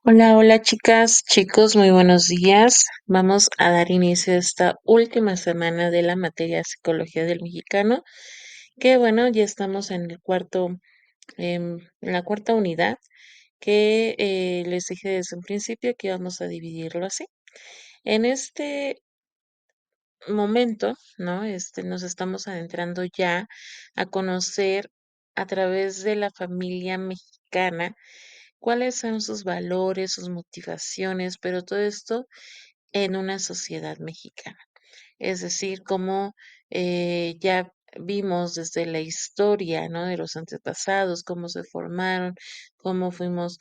Hola, hola chicas, chicos, muy buenos días. Vamos a dar inicio a esta última semana de la materia Psicología del Mexicano, que bueno, ya estamos en el en la cuarta unidad, que les dije desde un principio que íbamos a dividirlo así. En este momento, ¿no? Nos estamos adentrando ya a conocer a través de la familia mexicana cuáles son sus valores, sus motivaciones, pero todo esto en una sociedad mexicana. Es decir, cómo ya vimos desde la historia, ¿no? De los antepasados, cómo se formaron, cómo fuimos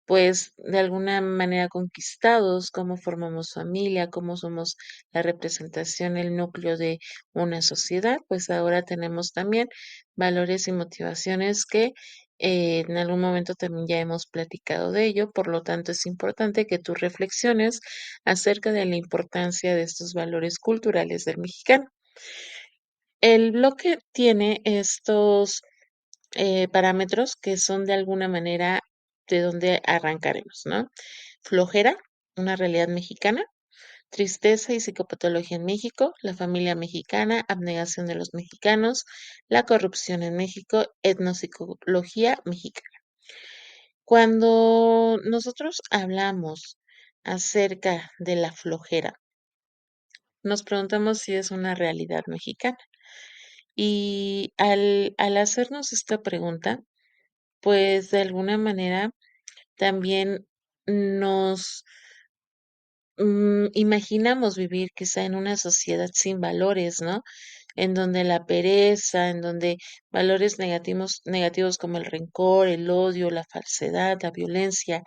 pues de alguna manera conquistados, cómo formamos familia, cómo somos la representación, el núcleo de una sociedad, pues ahora tenemos también valores y motivaciones que en algún momento también ya hemos platicado de ello, por lo tanto es importante que tú reflexiones acerca de la importancia de estos valores culturales del mexicano. El bloque tiene estos parámetros que son de alguna manera de donde arrancaremos, ¿no? Flojera, una realidad mexicana, tristeza y psicopatología en México, la familia mexicana, abnegación de los mexicanos, la corrupción en México, etnopsicología mexicana. Cuando nosotros hablamos acerca de la flojera, nos preguntamos si es una realidad mexicana. Y al hacernos esta pregunta, pues de alguna manera también nos imaginamos vivir quizá en una sociedad sin valores, ¿no? En donde la pereza, en donde valores negativos como el rencor, el odio, la falsedad, la violencia,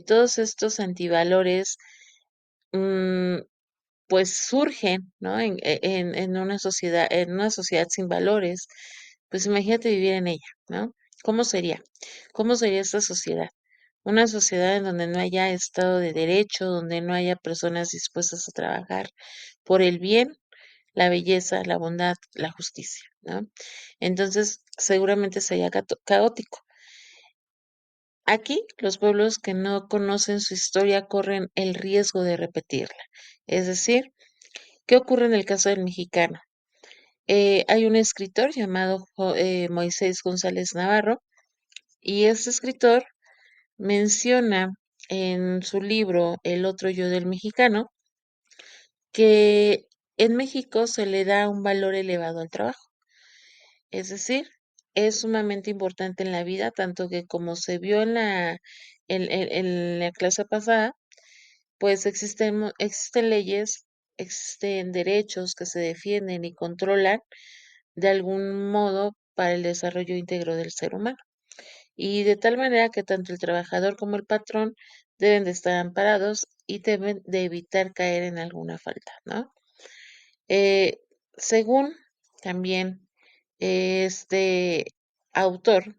todos estos antivalores, mm, pues surgen, ¿no? En una sociedad sin valores, pues imagínate vivir en ella, ¿no? ¿Cómo sería? ¿Cómo sería esta sociedad? Una sociedad en donde no haya Estado de Derecho, donde no haya personas dispuestas a trabajar por el bien, la belleza, la bondad, la justicia, ¿no? Entonces, seguramente sería caótico. Aquí, los pueblos que no conocen su historia corren el riesgo de repetirla. Es decir, ¿qué ocurre en el caso del mexicano? Hay un escritor llamado Moisés González Navarro y este escritor menciona en su libro El otro yo del mexicano que en México se le da un valor elevado al trabajo. Es decir, es sumamente importante en la vida, tanto que como se vio en la clase pasada, pues existen leyes, existen derechos que se defienden y controlan de algún modo para el desarrollo íntegro del ser humano. Y de tal manera que tanto el trabajador como el patrón deben de estar amparados y deben de evitar caer en alguna falta, ¿no? Eh, Según también este autor,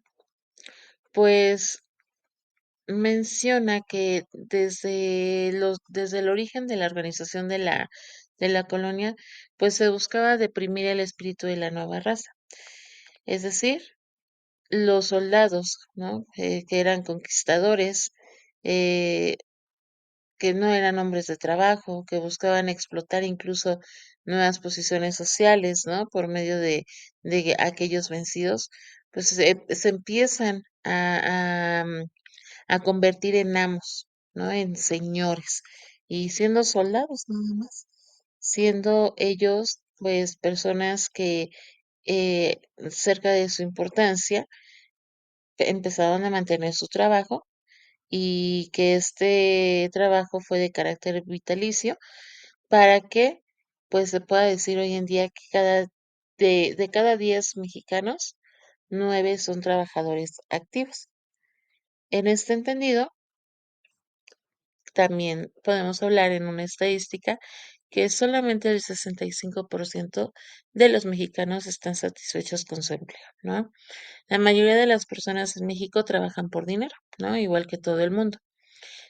pues menciona que desde el origen de la organización de la colonia, pues se buscaba deprimir el espíritu de la nueva raza. Es decir, los soldados, ¿no? Que eran conquistadores, eh, que no eran hombres de trabajo, que buscaban explotar incluso nuevas posiciones sociales, ¿no? Por medio de aquellos vencidos, pues se empiezan a convertir en amos, ¿no? En señores y siendo soldados nada más, siendo ellos pues personas que cerca de su importancia empezaron a mantener su trabajo y que este trabajo fue de carácter vitalicio para que pues se pueda decir hoy en día que de cada 10 mexicanos, 9 son trabajadores activos. En este entendido, también podemos hablar en una estadística que solamente el 65% de los mexicanos están satisfechos con su empleo, ¿no? La mayoría de las personas en México trabajan por dinero, ¿no? Igual que todo el mundo.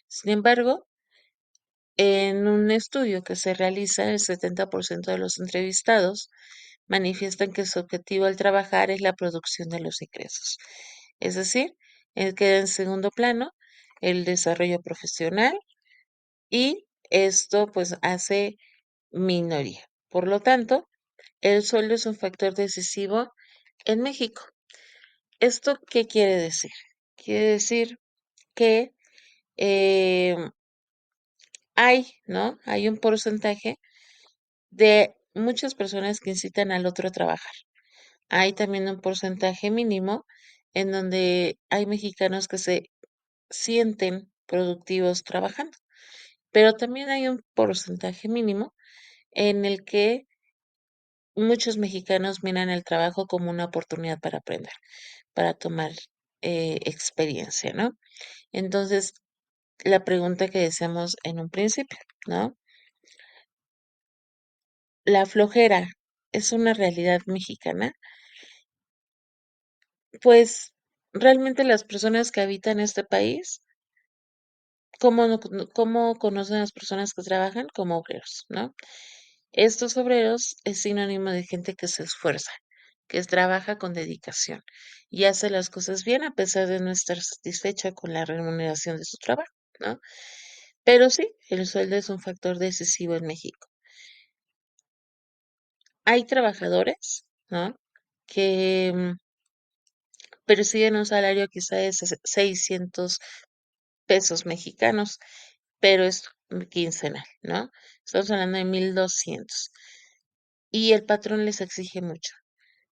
Sin embargo, en un estudio que se realiza, el 70% de los entrevistados manifiestan que su objetivo al trabajar es la producción de los ingresos. Es decir, queda en segundo plano el desarrollo profesional y esto pues hace minoría. Por lo tanto, el sueldo es un factor decisivo en México. ¿Esto qué quiere decir? Quiere decir que eh, ¿no? Hay un porcentaje de muchas personas que incitan al otro a trabajar. Hay también un porcentaje mínimo en donde hay mexicanos que se sienten productivos trabajando, pero también hay un porcentaje mínimo en el que muchos mexicanos miran el trabajo como una oportunidad para aprender, para tomar experiencia, ¿no? Entonces, la pregunta que decíamos en un principio, ¿no? La flojera es una realidad mexicana, pues realmente las personas que habitan este país, ¿cómo, cómo conocen a las personas que trabajan? Como obreros, ¿no? Estos obreros es sinónimo de gente que se esfuerza, que trabaja con dedicación y hace las cosas bien a pesar de no estar satisfecha con la remuneración de su trabajo, ¿no? Pero sí, el sueldo es un factor decisivo en México. Hay trabajadores, ¿no? Que perciben un salario quizá de 600 pesos mexicanos, pero es quincenal, ¿no? Estamos hablando de 1,200. Y el patrón les exige mucho,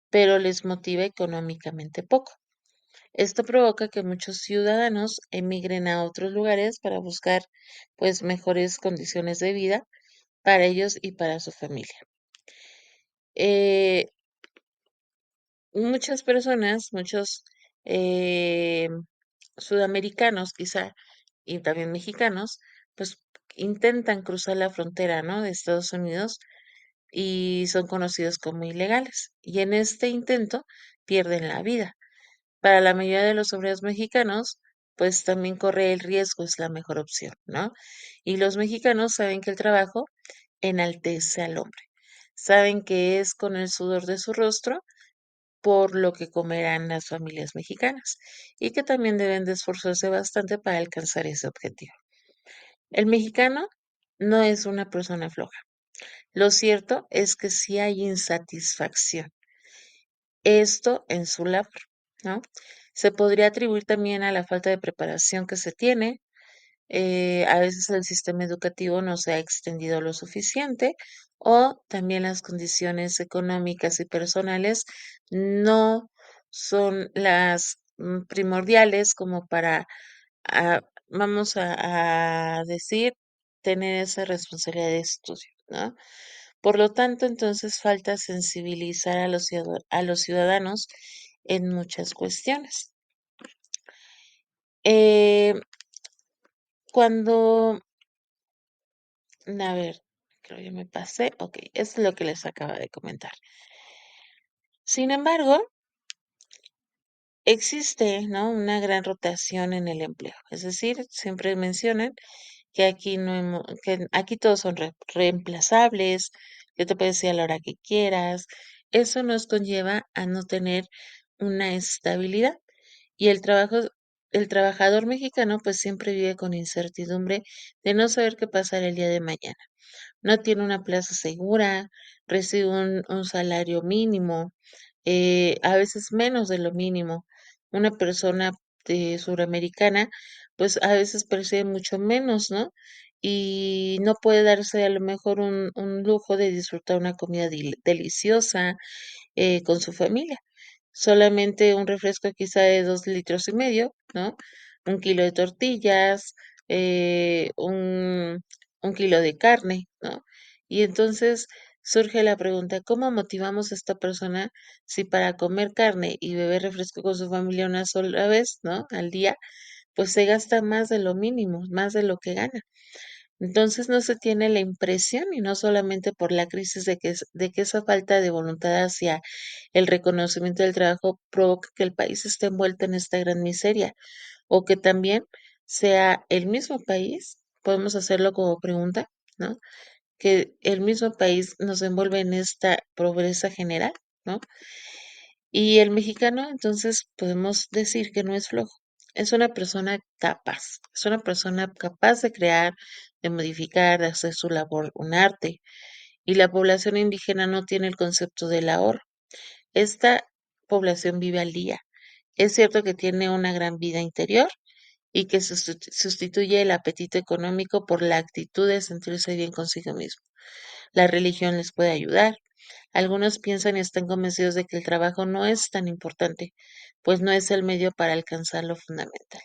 pero les motiva económicamente poco. Esto provoca que muchos ciudadanos emigren a otros lugares para buscar, pues, mejores condiciones de vida para ellos y para su familia. Eh, Muchas personas, muchos eh, sudamericanos quizá, y también mexicanos, pues intentan cruzar la frontera, ¿no? De Estados Unidos y son conocidos como ilegales. Y en este intento pierden la vida. Para la mayoría de los obreros mexicanos, pues también corre el riesgo, es la mejor opción, ¿no? Y los mexicanos saben que el trabajo enaltece al hombre. Saben que es con el sudor de su rostro por lo que comerán las familias mexicanas y que también deben de esforzarse bastante para alcanzar ese objetivo. El mexicano no es una persona floja. Lo cierto es que sí hay insatisfacción, esto en su labor, ¿no? Se podría atribuir también a la falta de preparación que se tiene. A veces el sistema educativo no se ha extendido lo suficiente o también las condiciones económicas y personales no son las primordiales como para, vamos a decir, tener esa responsabilidad de estudio, ¿no? Por lo tanto, entonces falta sensibilizar a a los ciudadanos en muchas cuestiones. Eh, Cuando A ver, creo que me pasé. Ok, es lo que les acaba de comentar. Sin embargo, existe, ¿no? Una gran rotación en el empleo. Es decir, siempre mencionan que aquí no que aquí todos son reemplazables, que te puedes ir a la hora que quieras. Eso nos conlleva a no tener una estabilidad. Y el trabajador mexicano pues siempre vive con incertidumbre de no saber qué pasará el día de mañana. No tiene una plaza segura, recibe un salario mínimo, a veces menos de lo mínimo. Una persona suramericana, pues a veces percibe mucho menos, ¿no? Y no puede darse a lo mejor un lujo de disfrutar una comida deliciosa con su familia. Solamente un refresco quizá de 2,5 litros, ¿no? 1 kilo de tortillas, un kilo de carne, ¿no? Y entonces surge la pregunta, ¿cómo motivamos a esta persona si para comer carne y beber refresco con su familia una sola vez, ¿no? Al día, pues se gasta más de lo mínimo, más de lo que gana. Entonces no se tiene la impresión, y no solamente por la crisis de que esa falta de voluntad hacia el reconocimiento del trabajo provoca que el país esté envuelto en esta gran miseria, o que también sea el mismo país, podemos hacerlo como pregunta, ¿no? Que el mismo país nos envuelve en esta pobreza general, ¿no? Y el mexicano, entonces, podemos decir que no es flojo. es una persona capaz, es una persona capaz de crear, de modificar, de hacer su labor un arte, y la población indígena no tiene el concepto del ahorro. Esta población vive al día. Es cierto que tiene una gran vida interior y que sustituye el apetito económico por la actitud de sentirse bien consigo mismo. La religión les puede ayudar. Algunos piensan y están convencidos de que el trabajo no es tan importante, pues no es el medio para alcanzar lo fundamental.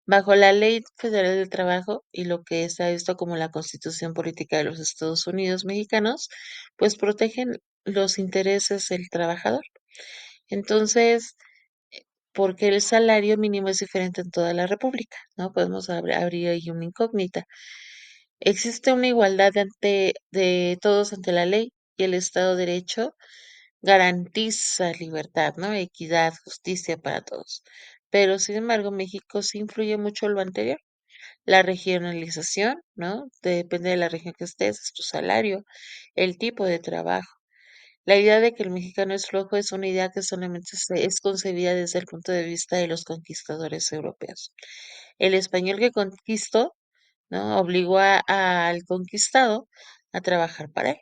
Bajo la Ley Federal del Trabajo y lo que está visto como la Constitución Política de los Estados Unidos mexicanos, pues protegen los intereses del trabajador. Entonces, porque el salario mínimo es diferente en toda la República, ¿no? Podemos abrir ahí una incógnita. Existe una igualdad de todos ante la ley y el Estado de Derecho garantiza libertad, ¿no? Equidad, justicia para todos. Pero sin embargo, México sí influye mucho lo anterior. La regionalización, ¿no? Depende de la región que estés, es tu salario, el tipo de trabajo. La idea de que el mexicano es flojo es una idea que solamente es concebida desde el punto de vista de los conquistadores europeos. El español que conquistó, ¿no? Obligó al conquistado a trabajar para él.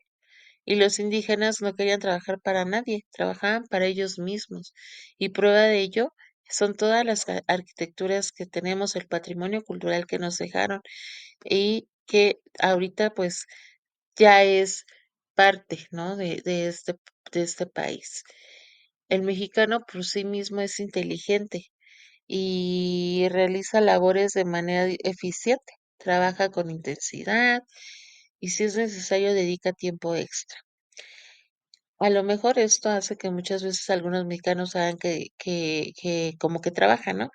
Y los indígenas no querían trabajar para nadie, trabajaban para ellos mismos. Y prueba de ello son todas las arquitecturas que tenemos, el patrimonio cultural que nos dejaron y que ahorita pues ya es parte, ¿no? de este país. El mexicano por sí mismo es inteligente y realiza labores de manera eficiente, trabaja con intensidad y si es necesario dedica tiempo extra. A lo mejor esto hace que muchas veces algunos mexicanos hagan que como que trabajan, ¿no?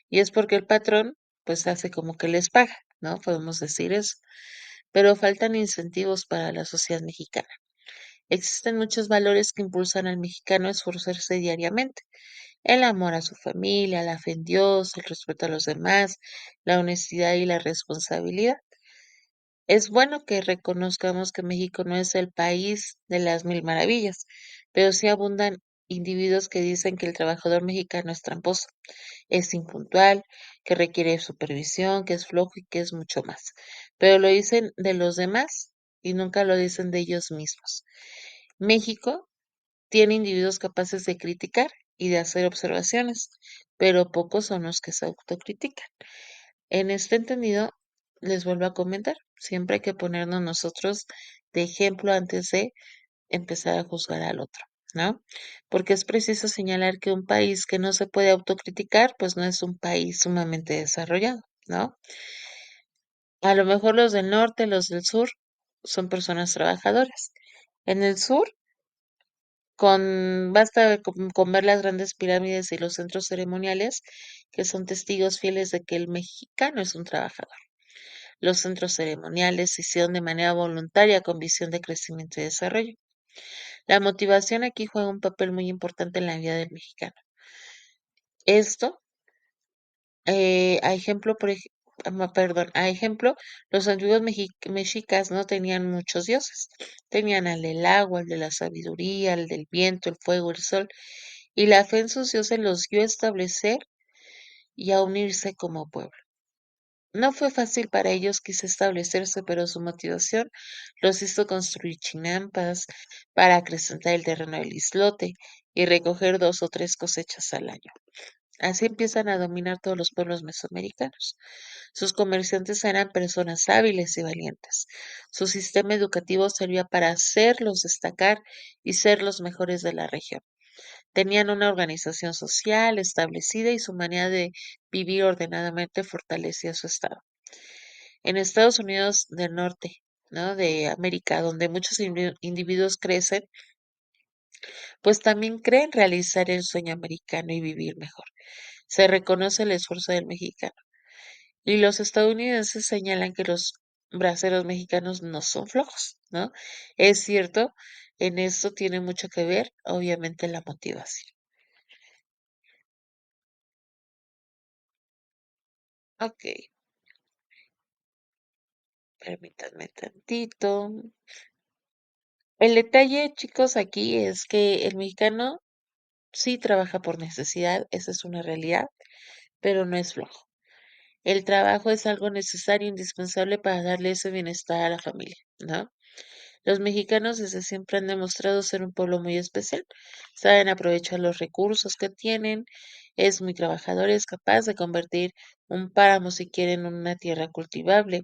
Y es porque el patrón pues hace como que les paga, ¿no? Podemos decir eso. Pero faltan incentivos para la sociedad mexicana. Existen muchos valores que impulsan al mexicano a esforzarse diariamente. El amor a su familia, la fe en Dios, el respeto a los demás, la honestidad y la responsabilidad. Es bueno que reconozcamos que México no es el país de las mil maravillas, pero sí abundan individuos que dicen que el trabajador mexicano es tramposo, es impuntual, que requiere supervisión, que es flojo y que es mucho más. Pero lo dicen de los demás y nunca lo dicen de ellos mismos. México tiene individuos capaces de criticar y de hacer observaciones, pero pocos son los que se autocritican. En este entendido, les vuelvo a comentar, siempre hay que ponernos nosotros de ejemplo antes de empezar a juzgar al otro, ¿no? Porque es preciso señalar que un país que no se puede autocriticar, pues no es un país sumamente desarrollado, ¿no? A lo mejor los del norte, los del sur, son personas trabajadoras. En el sur, basta con ver las grandes pirámides y los centros ceremoniales, que son testigos fieles de que el mexicano es un trabajador. Los centros ceremoniales se hicieron de manera voluntaria con visión de crecimiento y desarrollo. La motivación aquí juega un papel muy importante en la vida del mexicano. Esto, a ejemplo, perdón, a ejemplo, los antiguos mexicas no tenían muchos dioses. Tenían al del agua, al de la sabiduría, al del viento, el fuego, el sol, y la fe en sus dioses los guió a establecer y a unirse como pueblo. No fue fácil para ellos quise establecerse, pero su motivación los hizo construir chinampas para acrecentar el terreno del islote y recoger dos o tres cosechas al año. Así empiezan a dominar todos los pueblos mesoamericanos. Sus comerciantes eran personas hábiles y valientes. Su sistema educativo servía para hacerlos destacar y ser los mejores de la región. Tenían una organización social establecida y su manera de vivir ordenadamente fortalecía su estado. En Estados Unidos del Norte, ¿no? De América, donde muchos individuos crecen, pues también creen realizar el sueño americano y vivir mejor. Se reconoce el esfuerzo del mexicano. Y los estadounidenses señalan que los braceros mexicanos no son flojos, ¿no? Es cierto, en esto tiene mucho que ver, obviamente, la motivación. Ok, permítanme tantito. El detalle, chicos, aquí es que el mexicano sí trabaja por necesidad, esa es una realidad, pero no es flojo. El trabajo es algo necesario, indispensable para darle ese bienestar a la familia, ¿no? Los mexicanos desde siempre han demostrado ser un pueblo muy especial. Saben aprovechar los recursos que tienen, es muy trabajador, es capaz de convertir un páramo si quieren en una tierra cultivable.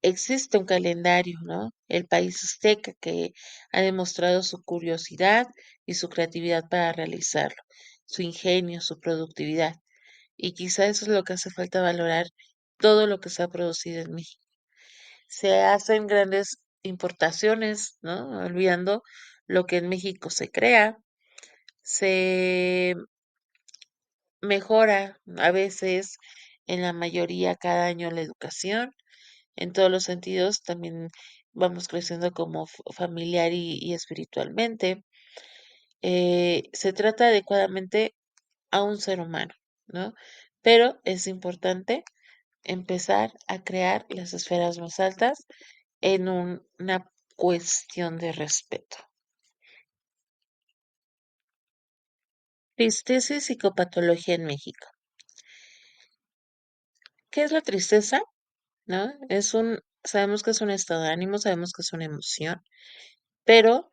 Existe un calendario, ¿no? El país azteca que ha demostrado su curiosidad y su creatividad para realizarlo, su ingenio, su productividad. Y quizá eso es lo que hace falta valorar todo lo que se ha producido en México. Se hacen grandes importaciones, ¿no? Olvidando lo que en México se crea, se mejora a veces, en la mayoría cada año la educación, en todos los sentidos, también vamos creciendo como familiar y espiritualmente. Se trata adecuadamente a un ser humano, ¿no? Pero es importante empezar a crear las esferas más altas en una cuestión de respeto. Tristeza y psicopatología en México. ¿Qué es la tristeza? ¿No? Sabemos que es un estado de ánimo, sabemos que es una emoción, pero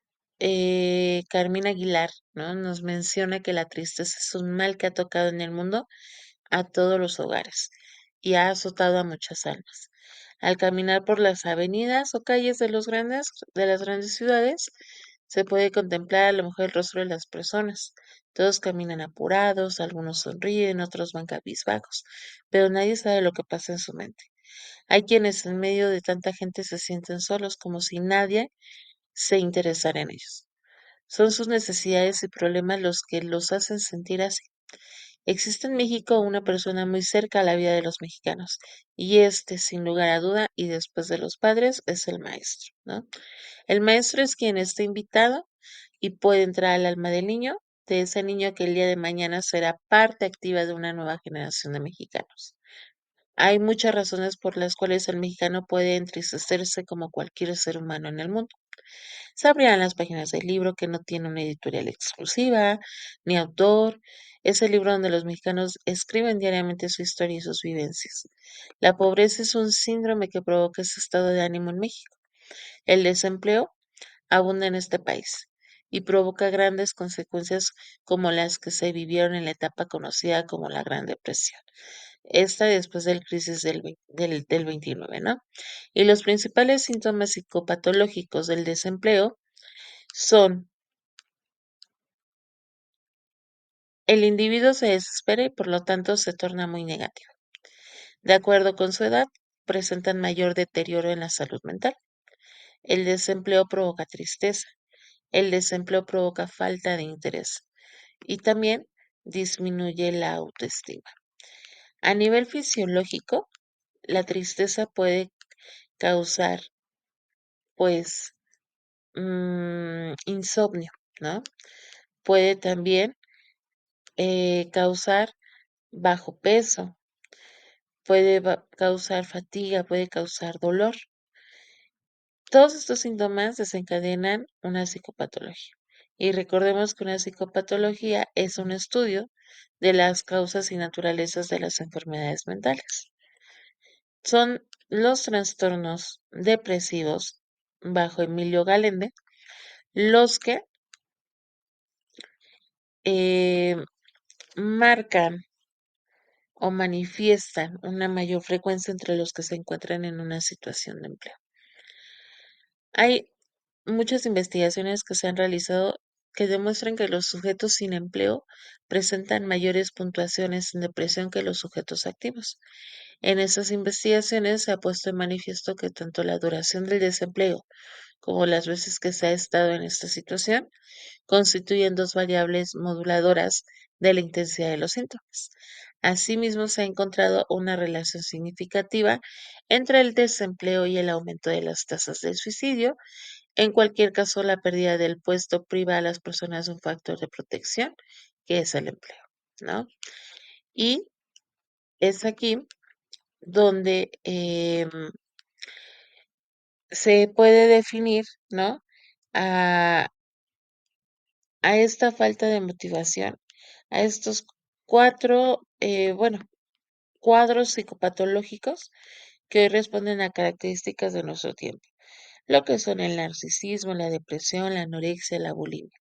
Carmina Aguilar, ¿no? Nos menciona que la tristeza es un mal que ha tocado en el mundo a todos los hogares y ha azotado a muchas almas. Al caminar por las avenidas o calles de las grandes ciudades, se puede contemplar a lo mejor el rostro de las personas. Todos caminan apurados, algunos sonríen, otros van cabizbajos, pero nadie sabe lo que pasa en su mente. Hay quienes en medio de tanta gente se sienten solos, como si nadie se interesara en ellos. Son sus necesidades y problemas los que los hacen sentir así. Existe en México una persona muy cerca a la vida de los mexicanos, y este, sin lugar a duda, y después de los padres, es el maestro, ¿no? El maestro es quien está invitado y puede entrar al alma del niño, de ese niño que el día de mañana será parte activa de una nueva generación de mexicanos. Hay muchas razones por las cuales el mexicano puede entristecerse como cualquier ser humano en el mundo. Se abrirán las páginas del libro que no tiene una editorial exclusiva, ni autor. Es el libro donde los mexicanos escriben diariamente su historia y sus vivencias. La pobreza es un síndrome que provoca ese estado de ánimo en México. El desempleo abunda en este país y provoca grandes consecuencias como las que se vivieron en la etapa conocida como la Gran Depresión. Esta después del crisis del 29, ¿no? Y los principales síntomas psicopatológicos del desempleo son: el individuo se desespera y por lo tanto se torna muy negativo. De acuerdo con su edad, presentan mayor deterioro en la salud mental. El desempleo provoca tristeza. El desempleo provoca falta de interés y también disminuye la autoestima. A nivel fisiológico, la tristeza puede causar, pues, insomnio, ¿no? Puede también causar bajo peso, puede causar fatiga, puede causar dolor. Todos estos síntomas desencadenan una psicopatología. Y recordemos que una psicopatología es un estudio de las causas y naturalezas de las enfermedades mentales. Son los trastornos depresivos bajo Emilio Galende los que eh, marcan o manifiestan una mayor frecuencia entre los que se encuentran en una situación de empleo. Hay muchas investigaciones que se han realizado que demuestran que los sujetos sin empleo presentan mayores puntuaciones en depresión que los sujetos activos. En esas investigaciones se ha puesto en manifiesto que tanto la duración del desempleo como las veces que se ha estado en esta situación constituyen dos variables moduladoras de la intensidad de los síntomas. Asimismo, se ha encontrado una relación significativa entre el desempleo y el aumento de las tasas de suicidio. En cualquier caso, la pérdida del puesto priva a las personas de un factor de protección, que es el empleo, ¿no? Y es aquí donde se puede definir, ¿no? A, a esta falta de motivación, a estos bueno, cuadros psicopatológicos que hoy responden a características de nuestro tiempo, lo que son el narcisismo, la depresión, la anorexia, la bulimia.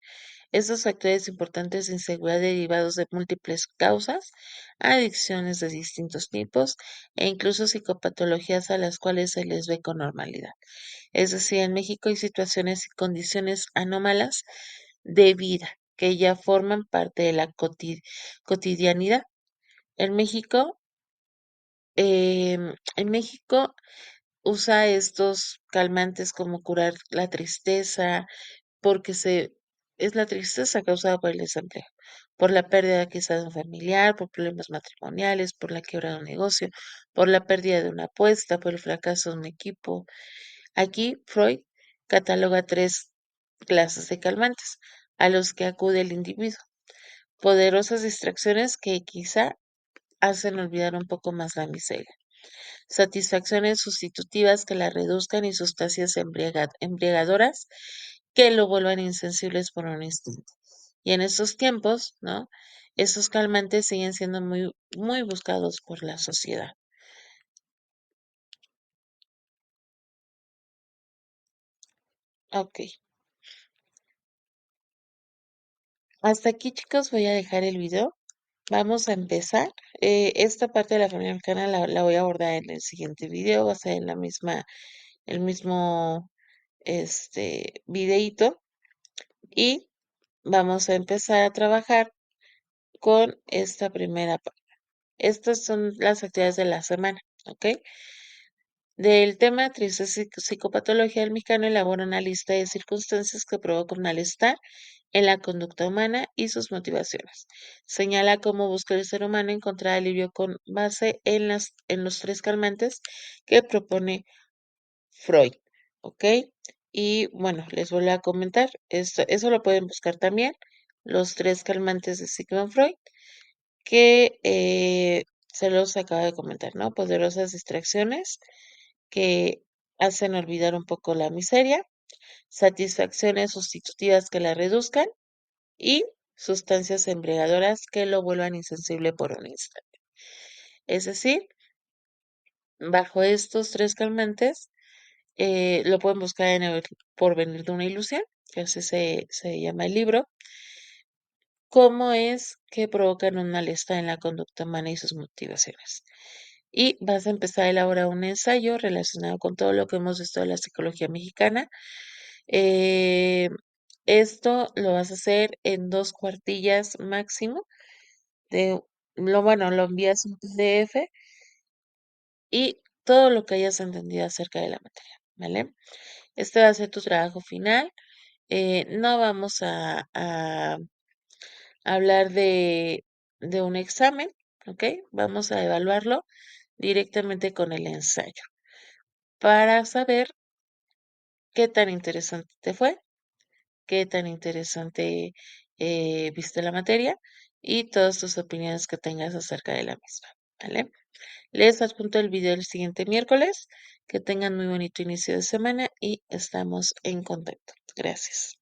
Estos factores importantes de inseguridad derivados de múltiples causas, adicciones de distintos tipos e incluso psicopatologías a las cuales se les ve con normalidad. Es decir, en México hay situaciones y condiciones anómalas de vida que ya forman parte de la cotidianidad. En México, en México usa estos calmantes como curar la tristeza, porque es la tristeza causada por el desempleo, por la pérdida quizás de un familiar, por problemas matrimoniales, por la quiebra de un negocio, por la pérdida de una apuesta, por el fracaso de un equipo. Aquí Freud cataloga tres clases de calmantes a los que acude el individuo. Poderosas distracciones que quizá hacen olvidar un poco más la miseria. Satisfacciones sustitutivas que la reduzcan y sustancias embriagadoras que lo vuelvan insensibles por un instante. Y en estos tiempos, ¿no? Esos calmantes siguen siendo muy, muy buscados por la sociedad. Ok, hasta aquí chicos voy a dejar el video. Vamos a empezar. Esta parte de la familia mexicana la voy a abordar en el siguiente video. Va a ser en el mismo, videíto. Y vamos a empezar a trabajar con esta primera parte. Estas son las actividades de la semana, ¿ok? Del tema tristeza y psicopatología del mexicano elabora una lista de circunstancias que provocan malestar en la conducta humana y sus motivaciones. Señala cómo busca el ser humano encontrar alivio con base en los tres calmantes que propone Freud, ¿ok? Y bueno, les voy a comentar, eso lo pueden buscar también, los tres calmantes de Sigmund Freud que se los acaba de comentar, ¿no? Poderosas distracciones que hacen olvidar un poco la miseria, satisfacciones sustitutivas que la reduzcan y sustancias embriagadoras que lo vuelvan insensible por un instante. Es decir, bajo estos tres calmantes, lo pueden buscar en el Porvenir de una ilusión, que así se llama el libro, cómo es que provocan un malestar en la conducta humana y sus motivaciones. Y vas a empezar a elaborar un ensayo relacionado con todo lo que hemos visto de la psicología mexicana. Eh, Esto lo vas a hacer en 2 cuartillas máximo. Bueno, lo envías un PDF y todo lo que hayas entendido acerca de la materia, ¿vale? Este va a ser tu trabajo final. No vamos a hablar de un examen, ¿ok? Vamos a evaluarlo directamente con el ensayo para saber qué tan interesante te fue, qué tan interesante viste la materia y todas tus opiniones que tengas acerca de la misma, ¿vale? Les adjunto el video el siguiente miércoles. Que tengan muy bonito inicio de semana y estamos en contacto. Gracias.